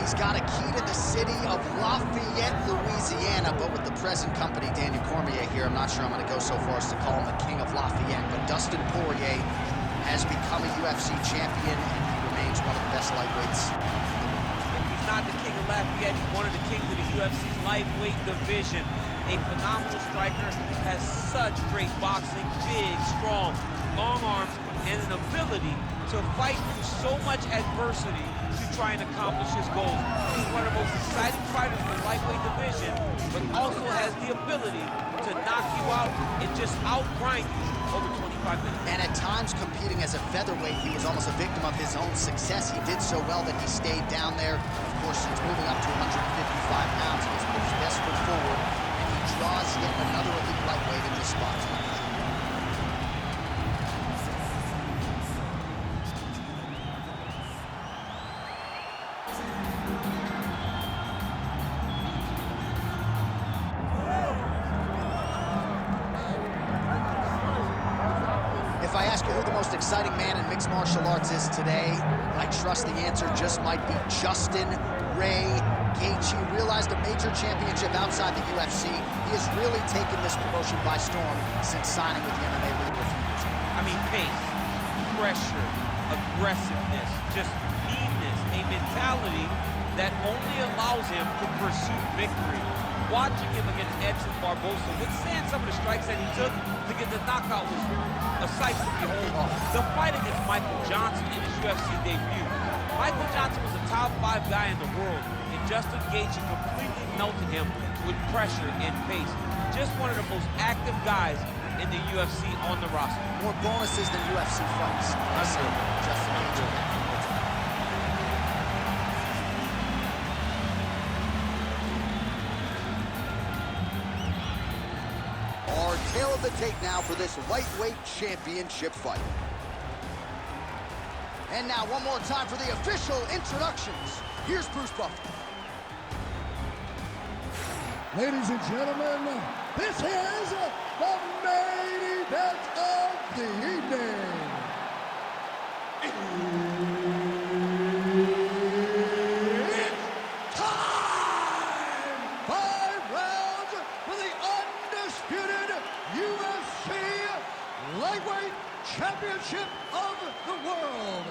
He's got a key to the city of Lafayette, Louisiana, but with the present company, Daniel Cormier here, I'm not sure I'm going to go so far as to call him the king of Lafayette, but Dustin Poirier has become a UFC champion, and he remains one of the best lightweights. If he's not the king of Lafayette, he's one of the kings of the UFC's lightweight division. A phenomenal striker, has such great boxing, big, strong, long arms, and an ability to fight through so much adversity to try and accomplish his goals. He's one of the most exciting fighters in the lightweight division, but also has the ability to knock you out and just outgrind you over 25 minutes. And at times, competing as a featherweight, he was almost a victim of his own success. He did so well that he stayed down there. Of course, since moving up to 155 pounds, he has put his best foot forward, and he draws yet another elite lightweight in this spot. If I ask you who the most exciting man in mixed martial arts is today, I trust the answer just might be Justin Ray Gaethje. Realized a major championship outside the UFC. He has really taken this promotion by storm since signing with the MMA League a few years ago. I mean, pace, pressure, aggressiveness, just meanness, a mentality that only allows him to pursue victory. Watching him against Edson Barbosa, withstand some of the strikes that he took to get the knockout was a sight to behold. The fight against Michael Johnson in his UFC debut. Michael Johnson was a top 5 guy in the world, and Justin Gaethje completely melted him with pressure and pace. Just one of the most active guys in the UFC on the roster. More bonuses than UFC fights. Justin Gaethje. Tail of the tape now for this lightweight championship fight. And now one more time for the official introductions. Here's Bruce Buffer. Ladies and gentlemen, this is the main event of the evening. It's time! 5 rounds for the undisputed UFC Lightweight Championship of the World.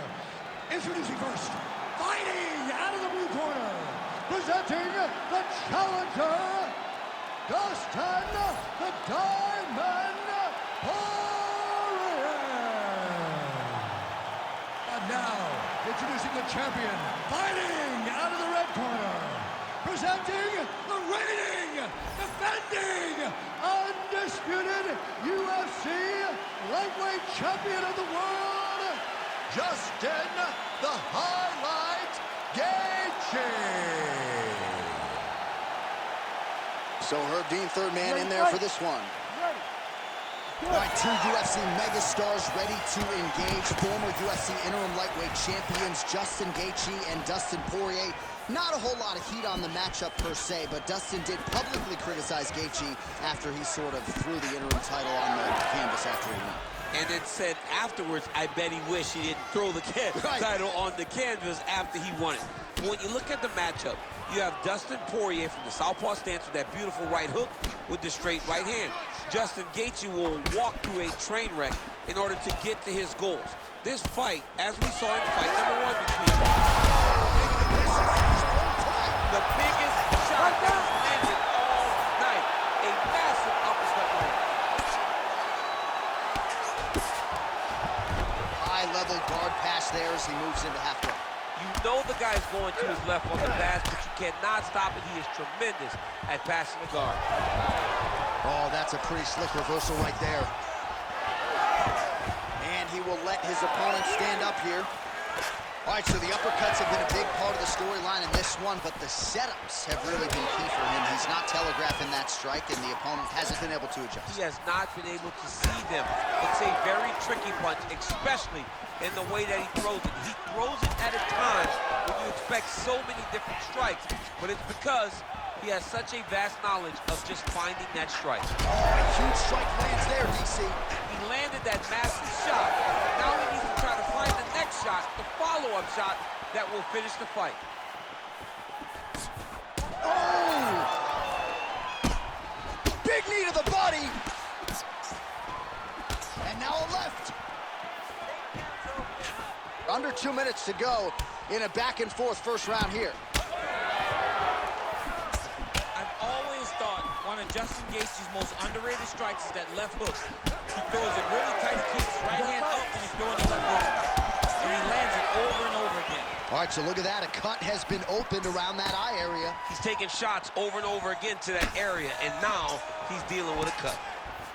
Introducing first, fighting out of the blue corner, presenting the challenger, Dustin the Diamond Poirier. And now, introducing the champion, fighting out of the red corner, presenting the reigning, defending, undisputed UFC lightweight champion of the world, Justin the Highlight Gaethje. So Herb Dean, third man in there for this one. All right, 2 UFC megastars ready to engage. Former UFC interim lightweight champions Justin Gaethje and Dustin Poirier. Not a whole lot of heat on the matchup per se, but Dustin did publicly criticize Gaethje after he sort of threw the interim title on the canvas after he won. And then said afterwards, I bet he wished he didn't throw the title on the canvas after he won it. But when you look at the matchup, you have Dustin Poirier from the southpaw stance with that beautiful right hook with the straight right hand. Justin Gaethje will walk through a train wreck in order to get to his goals. This fight, as we saw in fight number 1 between them, the biggest shot that was landed all night. A massive uppercut right. High-level guard pass there as he moves into half guard. You know the guy's going to his left on the pass, but you cannot stop it. He is tremendous at passing the guard. Oh, that's a pretty slick reversal right there. And he will let his opponent stand up here. All right, so the uppercuts have been a big part of the storyline in this one, but the setups have really been key for him. He's not telegraphing that strike, and the opponent hasn't been able to adjust. He has not been able to see them. It's a very tricky punch, especially in the way that he throws it. He throws it at a time when you expect so many different strikes, but it's because he has such a vast knowledge of just finding that strike. Oh, a huge strike lands there, DC. He landed that massive shot. Now he needs to try to find the next shot, the follow-up shot that will finish the fight. Oh! Big knee to the body. And now a left. Under 2 minutes to go in a back-and-forth first round here. I've always thought one of Justin Gaethje's most underrated strikes is that left hook. He throws it really tight, keeps his right hand up, and he's throwing the left hook. And he lands it over and over again. All right, so look at that. A cut has been opened around that eye area. He's taking shots over and over again to that area, and now he's dealing with a cut.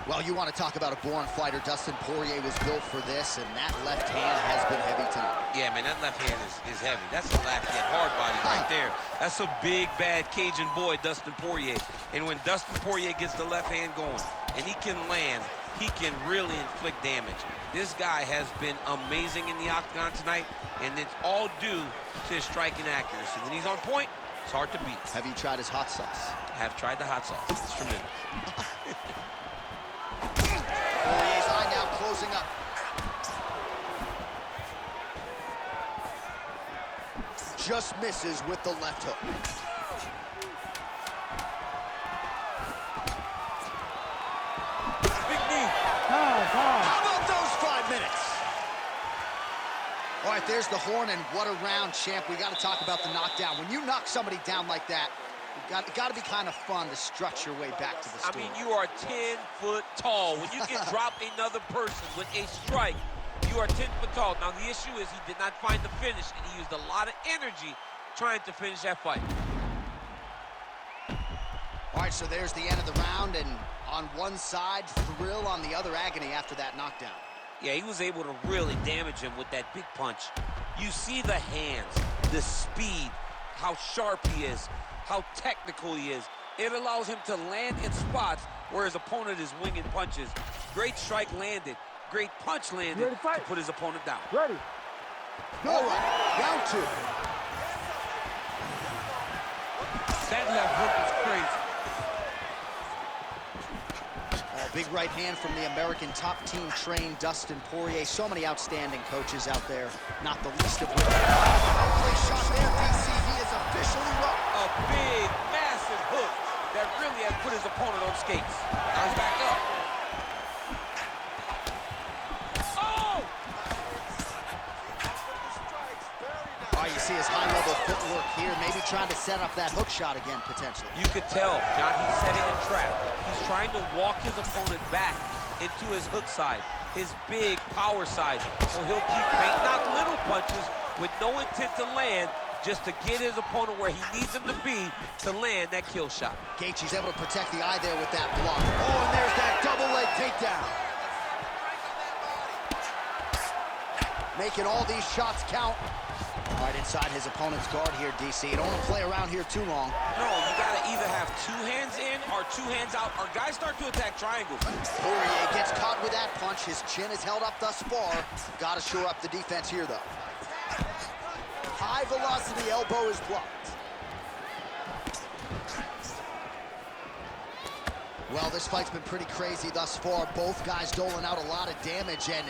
Well, you want to talk about a born fighter. Dustin Poirier was built for this, and that left hand has been heavy tonight. Yeah, man, that left hand is heavy. That's a Lafayette hard body right there. That's a big, bad Cajun boy, Dustin Poirier. And when Dustin Poirier gets the left hand going, and he can land, he can really inflict damage. This guy has been amazing in the octagon tonight, and it's all due to his striking accuracy. When he's on point, it's hard to beat. Have you tried his hot sauce? Have tried the hot sauce. It's tremendous. Poirier's eye now closing up. Just misses with the left hook. Big knee. How about those 5 minutes? All right, there's the horn, and what a round, champ. We got to talk about the knockdown. When you knock somebody down like that, it got to be kind of fun to strut your way back to the stool. I mean, you are 10 foot tall. When you can drop another person with a strike, you are 10 foot tall. Now, the issue is he did not find the finish, and he used a lot of energy trying to finish that fight. All right, so there's the end of the round, and on one side, thrill, on the other, agony after that knockdown. Yeah, he was able to really damage him with that big punch. You see the hands, the speed, how sharp he is, how technical he is. It allows him to land in spots where his opponent is winging punches. Great strike landed, great punch landed to put his opponent down. Ready. All right, round two. That left hook is crazy. Big right hand from the American top team trained Dustin Poirier. So many outstanding coaches out there, not the least of which. Play shot there, DC. He is officially rocked. A big, massive hook that really has put his opponent on skates. Now he's back up. Oh! All right, you see his high-level footwork here, maybe trying to set up that hook shot again, potentially. You could tell, John, he's setting a trap. He's trying to walk his opponent back into his hook side, his big power side. So he'll keep baiting out little punches with no intent to land, just to get his opponent where he needs him to be to land that kill shot. Gaethje's able to protect the eye there with that block. Oh, and there's that double leg takedown. Making all these shots count. Right inside his opponent's guard here, DC. You don't want to play around here too long. No, you got to either have two hands in or two hands out, or guys start to attack triangles. Poirier gets caught with that punch. His chin is held up thus far. Got to shore up the defense here, though. High velocity elbow is blocked. Well, this fight's been pretty crazy thus far. Both guys doling out a lot of damage, and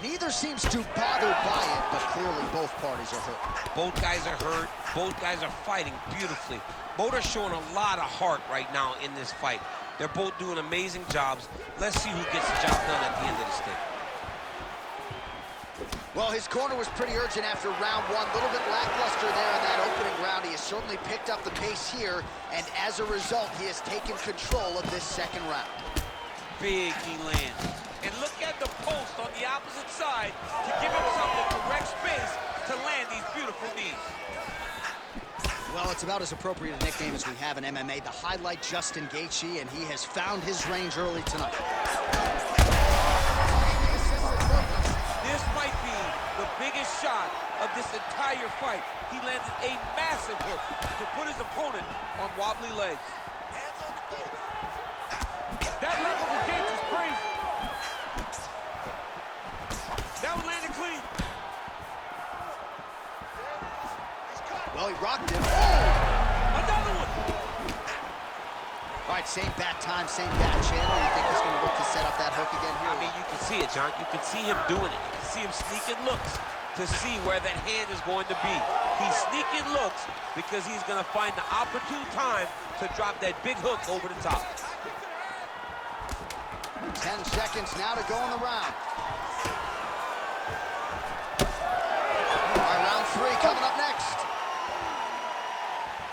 neither seems too bothered by it, but clearly both parties are hurt. Both guys are hurt. Both guys are fighting beautifully. Both are showing a lot of heart right now in this fight. They're both doing amazing jobs. Let's see who gets the job done at the end of the stick. Well, his corner was pretty urgent after round one. A little bit lackluster there in that opening round. He has certainly picked up the pace here, and as a result, he has taken control of this second round. Big he lands. And look at the post on the opposite side to give himself the correct space to land these beautiful knees. Well, it's about as appropriate a nickname as we have in MMA. The highlight, Justin Gaethje, and he has found his range early tonight. This might be the biggest shot of this entire fight. He landed a massive hook to put his opponent on wobbly legs. That level of Gaethje is crazy. That one landed clean. Well, he rocked him. Oh! Another one! All right, same bat time, same bat channel. You think he's going to look to set up that hook again here? I mean, you can see it, John. You can see him doing it. You can see him sneaking looks. to see where that hand is going to be. He's sneaking looks because he's going to find the opportune time to drop that big hook over the top. 10 seconds now to go in the round. All right, round 3 coming up next.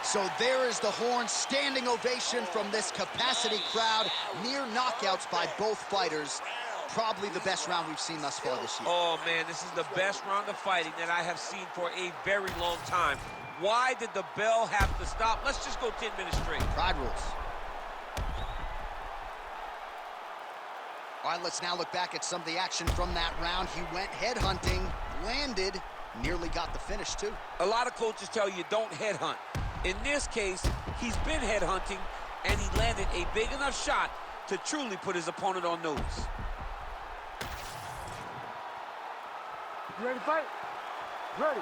So there is the horn, standing ovation from this capacity crowd. Near knockouts by both fighters. Probably the best round we've seen thus far this year. Oh, man, this is the best round of fighting that I have seen for a very long time. Why did the bell have to stop? Let's just go 10 minutes straight. Pride rules. All right, let's now look back at some of the action from that round. He went headhunting, landed, nearly got the finish, too. A lot of coaches tell you don't headhunt. In this case, he's been headhunting, and he landed a big enough shot to truly put his opponent on notice. You ready to fight? Ready.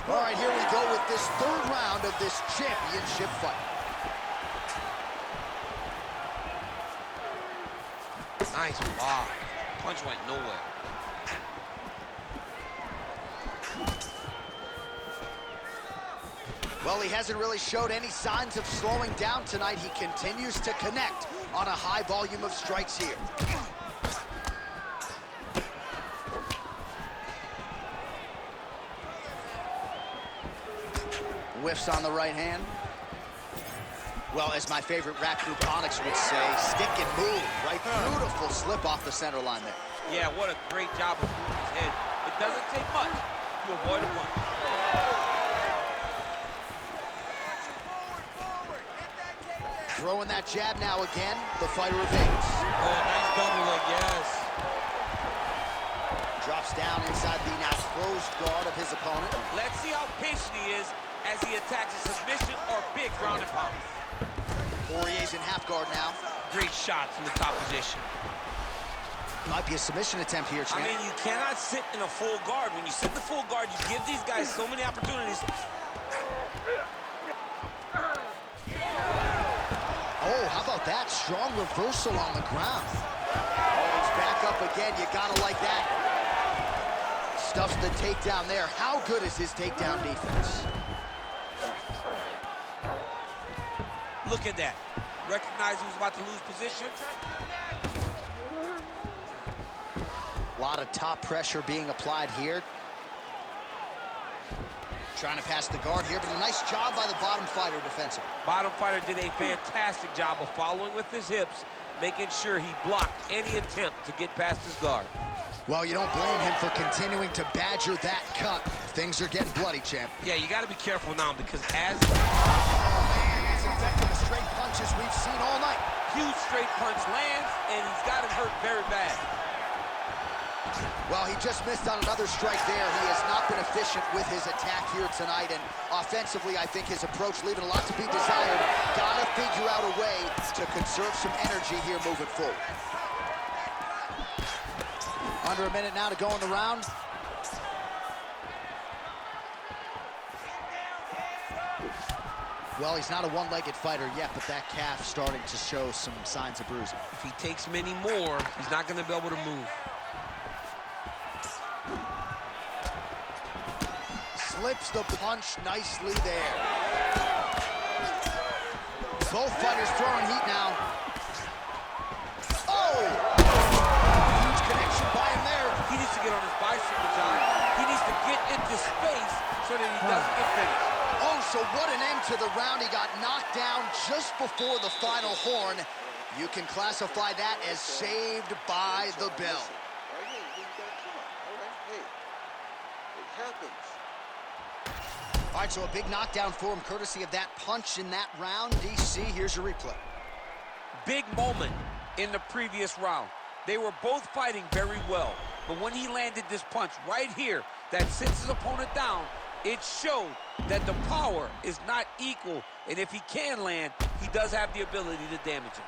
All right, here we go with this 3rd round of this championship fight. Nice block. Punch went nowhere. Well, he hasn't really showed any signs of slowing down tonight. He continues to connect on a high volume of strikes here. Whiffs on the right hand. Well, as my favorite rap group Onyx would say, stick and move, right? Beautiful slip off the center line there. Yeah, what a great job of moving his head. It doesn't take much to avoid a punch. Throwing that jab now again, the fighter evades. Oh, nice double leg, yes. Drops down inside the now closed guard of his opponent. Let's see how patient he is as he attacks a submission or big ground and pound. Poirier's in half guard now. Great shot from the top position. Might be a submission attempt here, champ. I mean, you cannot sit in a full guard. When you sit in the full guard, you give these guys so many opportunities. Oh, how about that? Strong reversal on the ground. Oh, he's back up again. You gotta like that. Stuffs the takedown there. How good is his takedown defense? Look at that. Recognize he was about to lose position. A lot of top pressure being applied here. Trying to pass the guard here, but a nice job by the bottom fighter defensively. Bottom fighter did a fantastic job of following with his hips, making sure he blocked any attempt to get past his guard. Well, you don't blame him for continuing to badger that cut. Things are getting bloody, champ. Yeah, you got to be careful now because as... Oh, man, he's infecting the straight punches we've seen all night. Huge straight punch lands, and he's got him hurt very bad. Well, he just missed on another strike there. He has not been efficient with his attack here tonight, and offensively, I think his approach leaving a lot to be desired. Gotta figure out a way to conserve some energy here moving forward. Under a minute now to go in the round. Well, he's not a one-legged fighter yet, but that calf starting to show some signs of bruising. If he takes many more, he's not going to be able to move. Slips the punch nicely there. Both fighters throwing heat now. Oh! Huge connection by him there. He needs to get on his bicycle, John. He needs to get into space so that he doesn't get finished. Oh, so what an end to the round. He got knocked down just before the final horn. You can classify that as saved by the bell. It happens. All right, so a big knockdown for him, courtesy of that punch in that round. DC, here's your replay. Big moment in the previous round. They were both fighting very well, but when he landed this punch right here that sits his opponent down, it showed that the power is not equal, and if he can land, he does have the ability to damage him.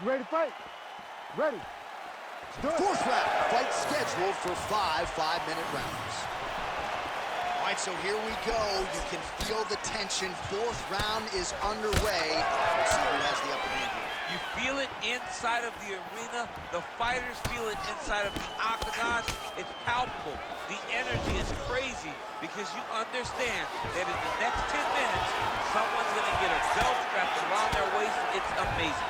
You ready to fight? Ready. Fourth round, fight scheduled for 5 5-minute rounds. All right, so here we go. You can feel the tension. Fourth round is underway. Let's see who has the upper hand here. You feel it inside of the arena. The fighters feel it inside of the octagon. It's palpable. The energy is crazy because you understand that in the next 10 minutes, someone's going to get a belt strapped around their waist. It's amazing.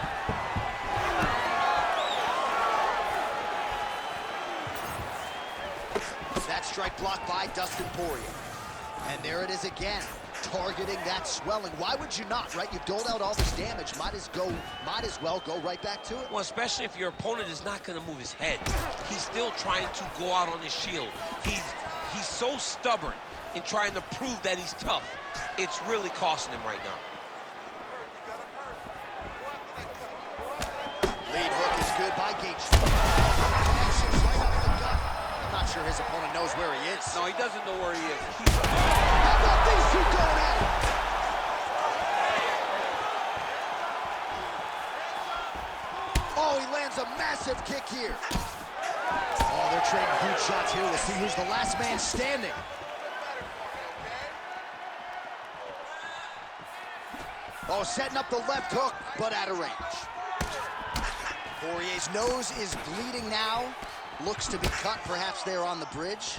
That strike blocked by Dustin Poirier. And there it is again, targeting that swelling. Why would you not, right? You've doled out all this damage. Might as well go right back to it. Well, especially if your opponent is not going to move his head. He's still trying to go out on his shield. He's so stubborn in trying to prove that he's tough. It's really costing him right now. Lead hook is good by Gaethje. Connections right up the gut. I'm not sure his opponent knows where he is. No, he doesn't know where he is. How about these two going at it? Oh, he lands a massive kick here. Oh, they're trading huge shots here. We'll see who's the last man standing. Oh, setting up the left hook, but out of range. Poirier's nose is bleeding now. Looks to be cut, perhaps there on the bridge.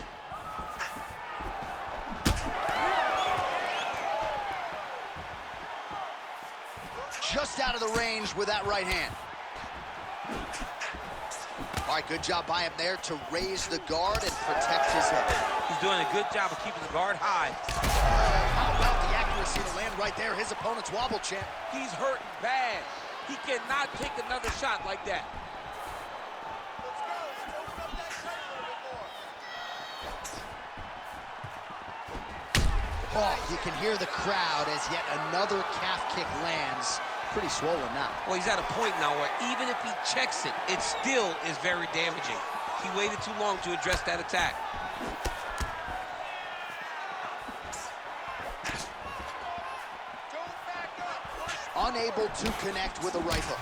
Just out of the range with that right hand. All right, good job by him there to raise the guard and protect his head. He's doing a good job of keeping the guard high. How about the accuracy to land right there? His opponent's wobble champ. He's hurting bad. He cannot take another shot like that. Oh, you can hear the crowd as yet another calf kick lands. Pretty swollen now. Well, he's at a point now where even if he checks it, it still is very damaging. He waited too long to address that attack. Unable to connect with a right hook.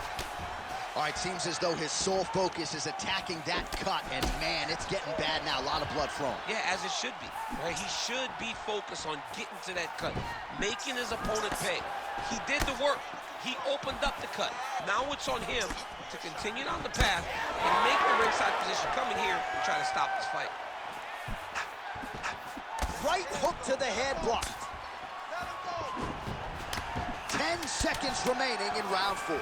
All right, seems as though his sole focus is attacking that cut, and man, it's getting bad now. A lot of blood flowing. Yeah, as it should be. Right? He should be focused on getting to that cut, making his opponent pay. He did the work. He opened up the cut. Now it's on him to continue down the path and make the ringside position, come in here and try to stop this fight. Right hook to the head blocked. 10 seconds remaining in round 4.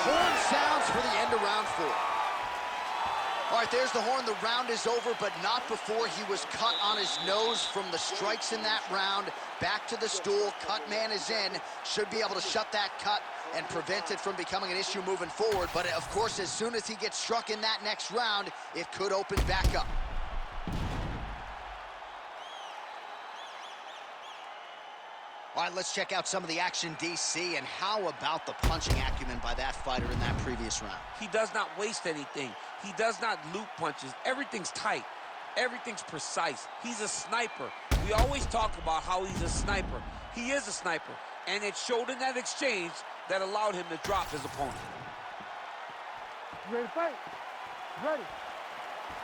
Horn sounds for the end of round 4. All right, there's the horn. The round is over, but not before he was cut on his nose from the strikes in that round. Back to the stool. Cut man is in. Should be able to shut that cut and prevent it from becoming an issue moving forward. But, of course, as soon as he gets struck in that next round, it could open back up. All right, let's check out some of the action, DC, and how about the punching acumen by that fighter in that previous round? He does not waste anything. He does not loop punches. Everything's tight. Everything's precise. He's a sniper. We always talk about how he's a sniper. He is a sniper, and it showed in that exchange that allowed him to drop his opponent. You ready to fight? Ready.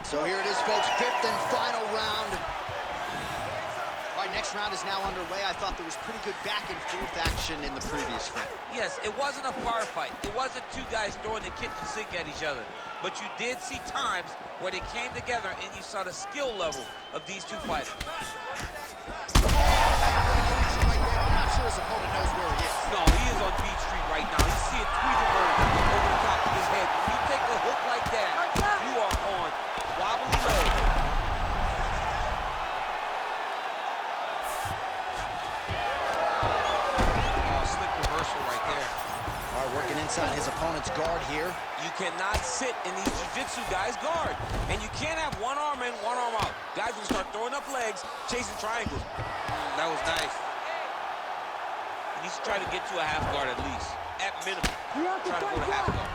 So here it is, folks, 5th and final round. All right, next round is now underway. I thought there was pretty good back and forth action in the previous fight. Yes, it wasn't a bar fight. It wasn't two guys throwing the kitchen sink at each other. But you did see times where they came together and you saw the skill level of these two fighters. I'm not sure his opponent knows where he is. No, he is on Beach Street right now. You see it tweeted over the top of his head. When you take a hook like that, you are on wobbly legs. Working inside his opponent's guard here. You cannot sit in these jiu-jitsu guys' guard. And you can't have one arm in, one arm out. Guys will start throwing up legs, chasing triangles. That was nice. He needs to try to get to a half guard at least. At minimum. Try to go to half guard.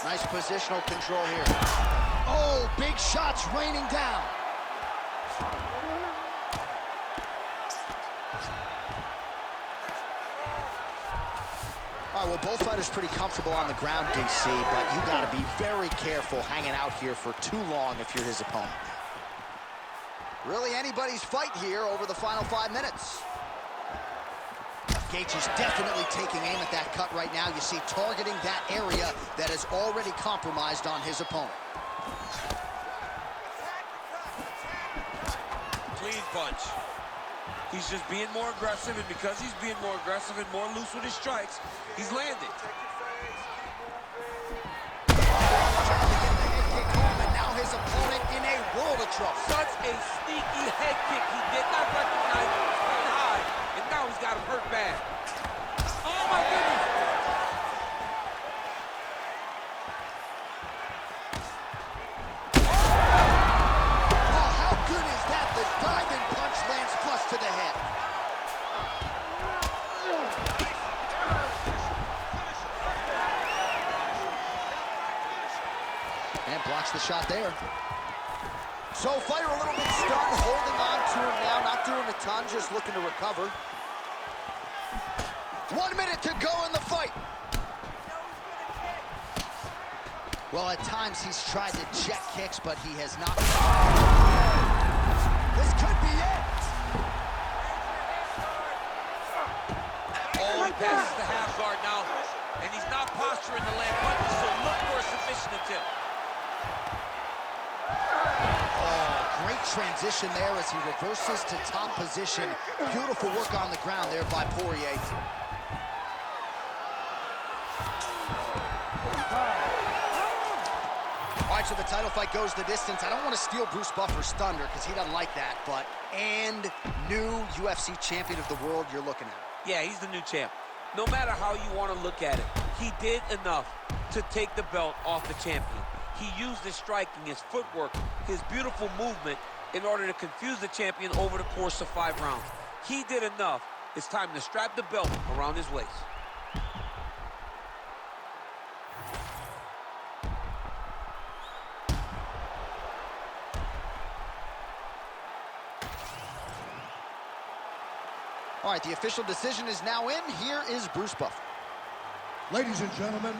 Nice positional control here. Oh, big shots raining down. All right, well, both fighters pretty comfortable on the ground, DC, but you got to be very careful hanging out here for too long if you're his opponent. Really anybody's fight here over the final 5 minutes. Gaethje is definitely taking aim at that cut right now. You see, targeting that area that is already compromised on his opponent. Clean punch. He's just being more aggressive, and because he's being more aggressive and more loose with his strikes, he's landing. And now his opponent in a world of trouble. Such a sneaky head kick. He did not recognize it was playing high, and now he's got him hurt bad. Oh, my goodness. Oh, how good is that? The diving punch lands flush to the head. And blocks the shot there. So fighter a little bit stunned, holding on to him now, not doing a ton, just looking to recover. 1 minute to go in the fight. Well, at times he's tried to jet kicks, but he has not. This could be it. Oh, he passes the half guard now, and he's not posturing to land punches, so look for a submission attempt. Great transition there as he reverses to top position. Beautiful work on the ground there by Poirier. All right, so the title fight goes the distance. I don't want to steal Bruce Buffer's thunder because he doesn't like that, but new UFC champion of the world you're looking at. Yeah, he's the new champ. No matter how you want to look at it, he did enough to take the belt off the champion. He used his striking, his footwork, his beautiful movement in order to confuse the champion over the course of 5 rounds. He did enough. It's time to strap the belt around his waist. All right, the official decision is now in. Here is Bruce Buffer. Ladies and gentlemen,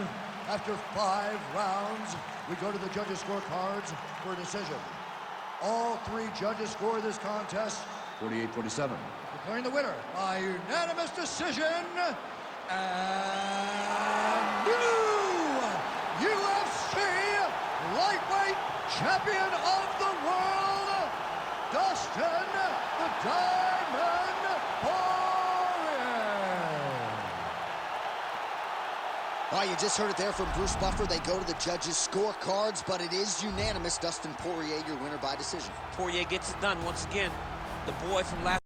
after 5 rounds, we go to the judges' scorecards for a decision. All 3 judges score this contest 48-47. Declaring the winner by unanimous decision, and new UFC lightweight champion of the world, Dustin the Diamond Poirier. All right, you just heard it there from Bruce Buffer. They go to the judges' scorecards, but it is unanimous. Dustin Poirier, your winner by decision. Poirier gets it done once again. The boy from last